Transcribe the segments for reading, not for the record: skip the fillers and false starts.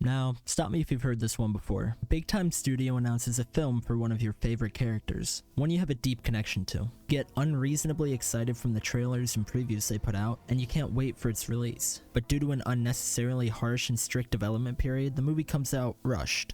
Now, stop me if you've heard this one before. A big-time studio announces a film for one of your favorite characters, one you have a deep connection to. Get unreasonably excited from the trailers and previews they put out, and you can't wait for its release. But due to an unnecessarily harsh and strict development period, the movie comes out rushed.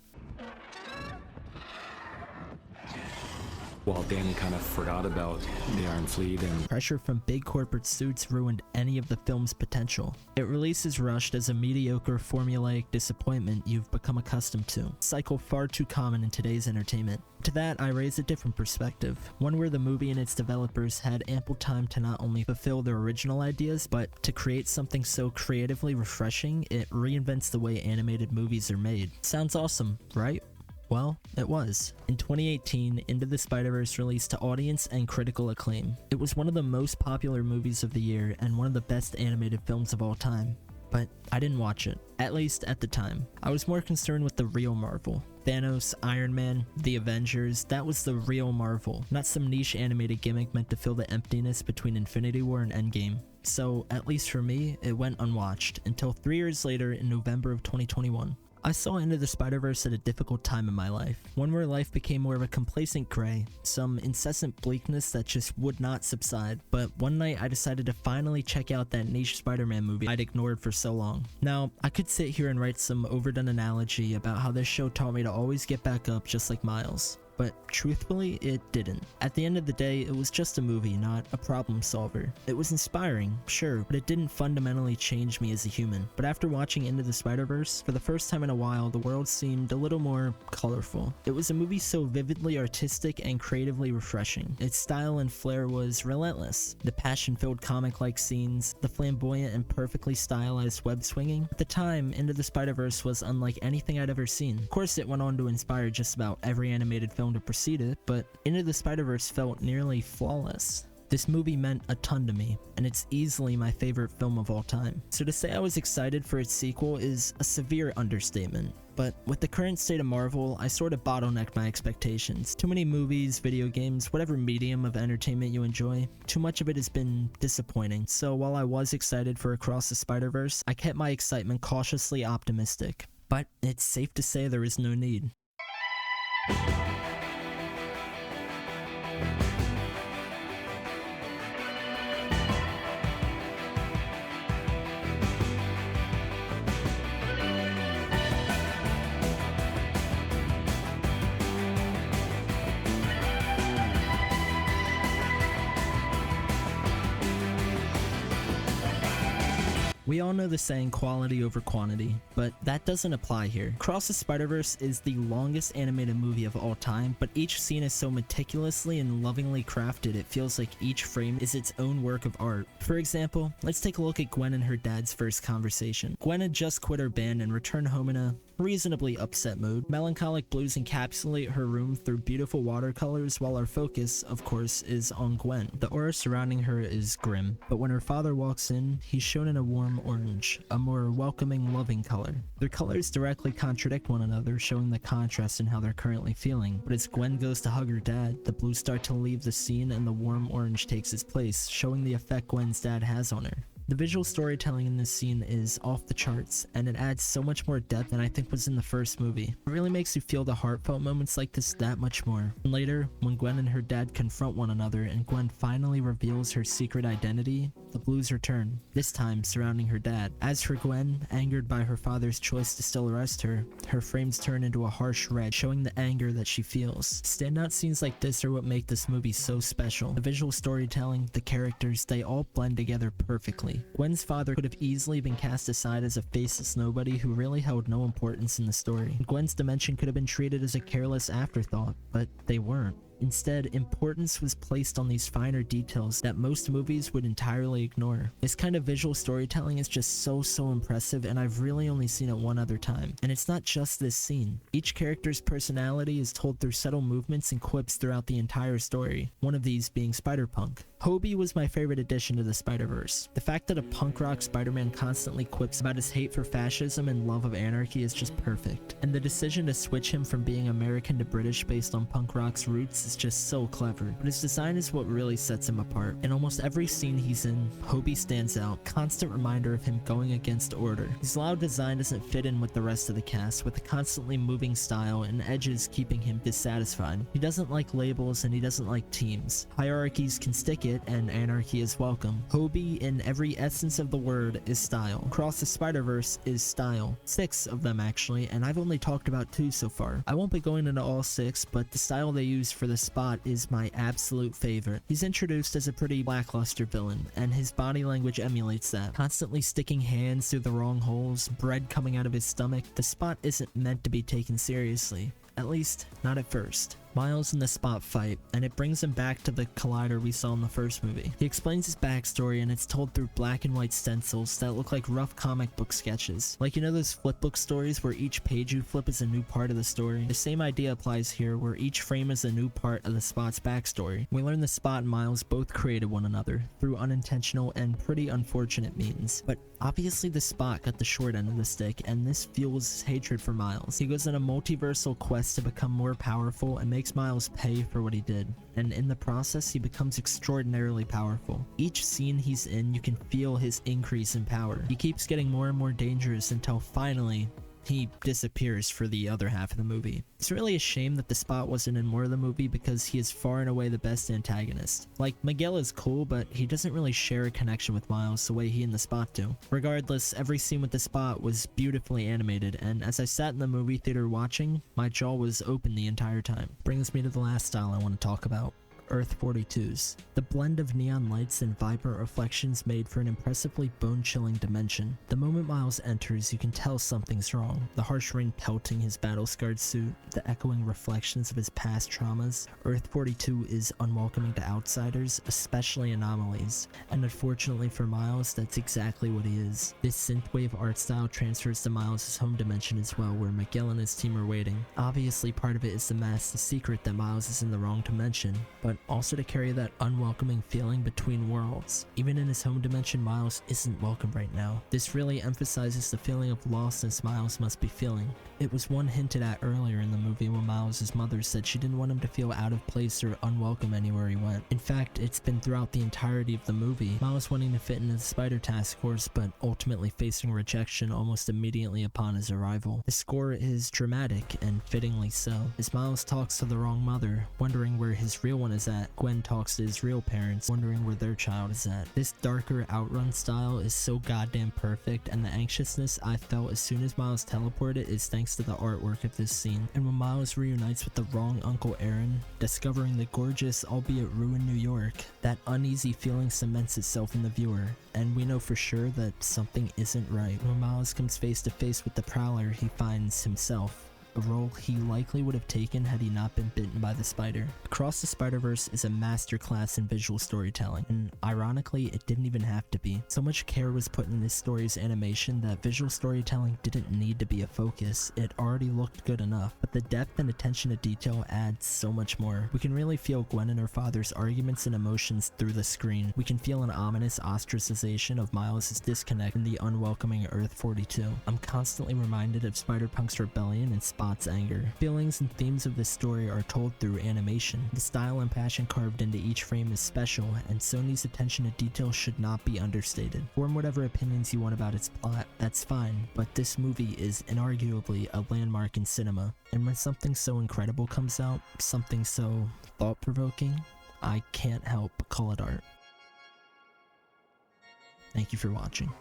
While Danny kind of forgot about the Iron Fleet and pressure from big corporate suits ruined any of the film's potential. It releases rushed as a mediocre, formulaic disappointment you've become accustomed to, a cycle far too common in today's entertainment. To that, I raise a different perspective, one where the movie and its developers had ample time to not only fulfill their original ideas, but to create something so creatively refreshing it reinvents the way animated movies are made. Sounds awesome, right? Well, it was. In 2018, Into the Spider-Verse released to audience and critical acclaim. It was one of the most popular movies of the year and one of the best animated films of all time. But I didn't watch it, at least at the time. I was more concerned with the real Marvel. Thanos, Iron Man, the Avengers, that was the real Marvel, not some niche animated gimmick meant to fill the emptiness between Infinity War and Endgame. So, at least for me, it went unwatched, until 3 years later in November of 2021. I saw Into the Spider-Verse at a difficult time in my life, one where life became more of a complacent gray, some incessant bleakness that just would not subside. But one night I decided to finally check out that niche Spider-Man movie I'd ignored for so long. Now, I could sit here and write some overdone analogy about how this show taught me to always get back up just like Miles. But truthfully, it didn't. At the end of the day, it was just a movie, not a problem solver. It was inspiring, sure, but it didn't fundamentally change me as a human. But after watching Into the Spider-Verse, for the first time in a while, the world seemed a little more colorful. It was a movie so vividly artistic and creatively refreshing. Its style and flair was relentless. The passion-filled comic-like scenes, the flamboyant and perfectly stylized web swinging. At the time, Into the Spider-Verse was unlike anything I'd ever seen. Of course, it went on to inspire just about every animated film to precede it, but Into the Spider-Verse felt nearly flawless. This movie meant a ton to me, and it's easily my favorite film of all time. So to say I was excited for its sequel is a severe understatement. But with the current state of Marvel, I sort of bottlenecked my expectations. Too many movies, video games, whatever medium of entertainment you enjoy, too much of it has been disappointing. So while I was excited for Across the Spider-Verse, I kept my excitement cautiously optimistic. But it's safe to say there is no need. We all know the saying quality over quantity, but that doesn't apply here. Across the Spider-Verse is the longest animated movie of all time, but each scene is so meticulously and lovingly crafted it feels like each frame is its own work of art. For example, let's take a look at Gwen and her dad's first conversation. Gwen had just quit her band and returned home in a reasonably upset mood. Melancholic blues encapsulate her room through beautiful watercolors, while our focus, of course, is on Gwen. The aura surrounding her is grim, but when her father walks in, he's shown in a warm orange, a more welcoming, loving color. Their colors directly contradict one another, showing the contrast in how they're currently feeling. But as Gwen goes to hug her dad, the blues start to leave the scene and the warm orange takes its place, showing the effect Gwen's dad has on her. The visual storytelling in this scene is off the charts, and it adds so much more depth than I think was in the first movie. It really makes you feel the heartfelt moments like this that much more. And later, when Gwen and her dad confront one another and Gwen finally reveals her secret identity, the blues return, this time surrounding her dad. As for Gwen, angered by her father's choice to still arrest her, her frames turn into a harsh red, showing the anger that she feels. Standout scenes like this are what make this movie so special. The visual storytelling, the characters, they all blend together perfectly. Gwen's father could have easily been cast aside as a faceless nobody who really held no importance in the story. Gwen's dimension could have been treated as a careless afterthought, but they weren't. Instead, importance was placed on these finer details that most movies would entirely ignore. This kind of visual storytelling is just so impressive, and I've really only seen it one other time. And it's not just this scene. Each character's personality is told through subtle movements and quips throughout the entire story, one of these being Spider-Punk. Hobie was my favorite addition to the Spider-Verse. The fact that a punk rock Spider-Man constantly quips about his hate for fascism and love of anarchy is just perfect. And the decision to switch him from being American to British based on punk rock's roots is is just so clever, but his design is what really sets him apart. In almost every scene he's in, Hobie stands out, constant reminder of him going against order. His loud design doesn't fit in with the rest of the cast, with a constantly moving style and edges keeping him dissatisfied. He doesn't like labels and he doesn't like teams. Hierarchies can stick it and anarchy is welcome. Hobie, in every essence of the word, is style. Across the Spiderverse is style. 6 of them actually, and I've only talked about 2 so far. I won't be going into all 6, but the style they use for the Spot is my absolute favorite. He's introduced as a pretty lackluster villain, and his body language emulates that. Constantly sticking hands through the wrong holes, bread coming out of his stomach, the Spot isn't meant to be taken seriously. At least, not at first. Miles and the Spot fight, and it brings him back to the collider we saw in the first movie. He explains his backstory, and it's told through black and white stencils that look like rough comic book sketches. Like, you know those flipbook stories where each page you flip is a new part of the story? The same idea applies here, where each frame is a new part of the Spot's backstory. We learn the Spot and Miles both created one another, through unintentional and pretty unfortunate means. But obviously the Spot got the short end of the stick, and this fuels his hatred for Miles. He goes on a multiversal quest to become more powerful and makes Miles pay for what he did, and in the process he becomes extraordinarily powerful. Each scene he's in, you can feel his increase in power. He keeps getting more and more dangerous until finally he disappears for the other half of the movie. It's really a shame that the Spot wasn't in more of the movie because he is far and away the best antagonist. Like, Miguel is cool, but he doesn't really share a connection with Miles the way he and the Spot do. Regardless, every scene with the Spot was beautifully animated, and as I sat in the movie theater watching, my jaw was open the entire time. Brings me to the last style I want to talk about. Earth 42s. The blend of neon lights and vibrant reflections made for an impressively bone-chilling dimension. The moment Miles enters, you can tell something's wrong. The harsh rain pelting his battle-scarred suit, the echoing reflections of his past traumas. Earth 42 is unwelcoming to outsiders, especially anomalies. And unfortunately for Miles, that's exactly what he is. This synthwave art style transfers to Miles' home dimension as well, where Miguel and his team are waiting. Obviously, part of it is to mask the secret that Miles is in the wrong dimension, but also to carry that unwelcoming feeling between worlds. Even in his home dimension, Miles isn't welcome right now. This really emphasizes the feeling of lostness Miles must be feeling. It was one hinted at earlier in the movie when Miles' mother said she didn't want him to feel out of place or unwelcome anywhere he went. In fact, it's been throughout the entirety of the movie, Miles wanting to fit into the Spider Task Force, but ultimately facing rejection almost immediately upon his arrival. The score is dramatic, and fittingly so. As Miles talks to the wrong mother, wondering where his real one is at, Gwen talks to his real parents, wondering where their child is at. This darker outrun style is so goddamn perfect, and the anxiousness I felt as soon as Miles teleported is thanks to the artwork of this scene. And when Miles reunites with the wrong Uncle Aaron, discovering the gorgeous, albeit ruined New York, that uneasy feeling cements itself in the viewer, and we know for sure that something isn't right. When Miles comes face to face with the Prowler, he finds himself, a role he likely would have taken had he not been bitten by the spider. Across the Spiderverse is a masterclass in visual storytelling, and ironically, it didn't even have to be. So much care was put in this story's animation that visual storytelling didn't need to be a focus. It already looked good enough, but the depth and attention to detail adds so much more. We can really feel Gwen and her father's arguments and emotions through the screen. We can feel an ominous ostracization of Miles' disconnect in the unwelcoming Earth 42. I'm constantly reminded of Spider-Punk's rebellion and Spot's anger. Feelings and themes of this story are told through animation. The style and passion carved into each frame is special, and Sony's attention to detail should not be understated. Form whatever opinions you want about its plot, that's fine, but this movie is inarguably a landmark in cinema. And when something so incredible comes out, something so thought-provoking, I can't help but call it art. Thank you for watching.